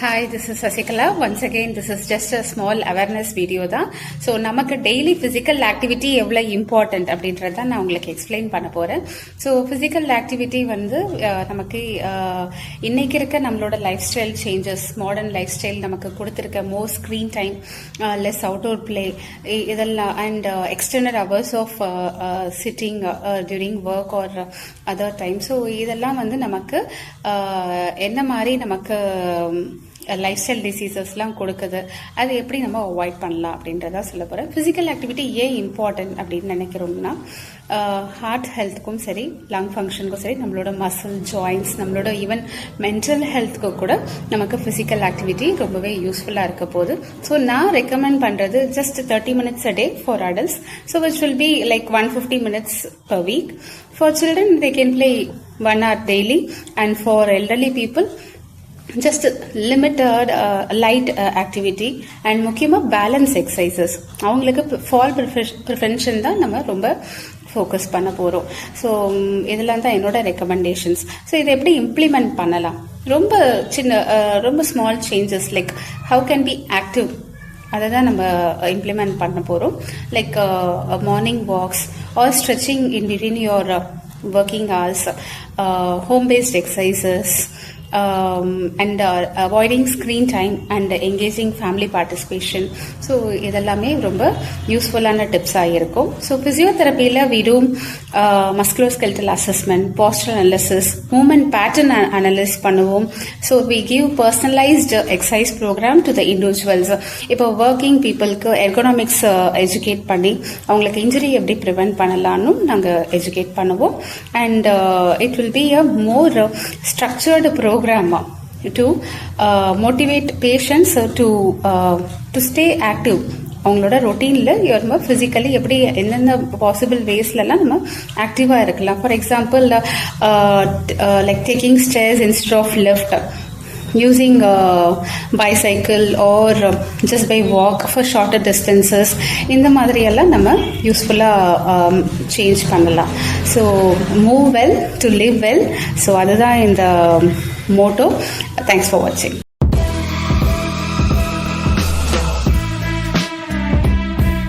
Hi, this is Sasikala. Once again, this is just a small awareness video தான். So நமக்கு daily physical activity எவ்வளோ important அப்படின்றத நான் உங்களுக்கு எக்ஸ்பிளைன் பண்ண போகிறேன். ஸோ ஃபிசிக்கல் ஆக்டிவிட்டி வந்து நமக்கு இன்னைக்கு இருக்க நம்மளோட lifestyle changes, modern lifestyle நமக்கு கொடுத்துருக்க more screen time, less outdoor play, இதெல்லாம் and extended hours of sitting during work or other time. So இதெல்லாம் வந்து நமக்கு என்ன மாதிரி நமக்கு லைஃப் ஸ்டைல் டிசீசஸ்லாம் கொடுக்குது, அது எப்படி நம்ம அவாய்ட் பண்ணலாம் அப்படின்றத சொல்ல போகிறேன். ஃபிசிக்கல் ஆக்டிவிட்டி ஏன் இம்பார்ட்டன்ட் அப்படின்னு நினைக்கிறோம்னா, ஹார்ட் ஹெல்த்துக்கும் சரி, லங் ஃபங்க்ஷனுக்கும் சரி, நம்மளோட மசில் ஜாயின்ட்ஸ், நம்மளோட ஈவன் மென்டல் ஹெல்த்துக்கு கூட நமக்கு ஃபிசிக்கல் ஆக்டிவிட்டி ரொம்பவே யூஸ்ஃபுல்லாக இருக்க போகுது. ஸோ நான் ரெக்கமெண்ட் பண்ணுறது just 30 minutes a day for adults. So which will be like 150 minutes per week. For children, they can play 1 hour daily, and for elderly people, just limited light activity and முக்கியமாக balance exercises. அவங்களுக்கு fall prevention தான் நம்ம ரொம்ப focus பண்ண போகிறோம். So இதெல்லாம் தான் என்னோட ரெக்கமெண்டேஷன்ஸ். ஸோ இதை எப்படி இம்ப்ளிமெண்ட் பண்ணலாம்? ரொம்ப small changes like how can be active, அதை தான் நம்ம இம்ப்ளிமெண்ட் பண்ண போகிறோம். Like morning walks or stretching in between your working hours, home-based exercises, and avoiding screen time and engaging family participation. So இதெல்லாமே ரொம்ப யூஸ்ஃபுல்லான டிப்ஸாக இருக்கும். ஸோ ஃபிசியோதெரப்பியில் we do musculoskeletal assessment, posture analysis, movement pattern analysis பண்ணுவோம். So we give personalized exercise program to the individuals. இப்போ working பீப்புளுக்கு ergonomics educate பண்ணி அவங்களுக்கு இன்ஜுரி எப்படி ப்ரிவென்ட் பண்ணலான்னு நாங்கள் எஜுகேட் பண்ணுவோம். And it will be a more structured program to motivate patients to stay active. அவங்களோட ரொட்டீனில் நம்ம ஃபிசிக்கலி எப்படி எந்தெந்த பாசிபிள் வேஸ்லலாம் நம்ம ஆக்டிவாக இருக்கலாம். For example like taking stairs instead of lift, using bicycle or just by walk for shorter distances. இந்த மாதிரியெல்லாம் நம்ம யூஸ்ஃபுல்லாக சேஞ்ச் பண்ணலாம். So move well to live well. So அதுதான் இந்த மோட்டோ. தேங்க்ஸ் ஃபார் வாட்சிங்.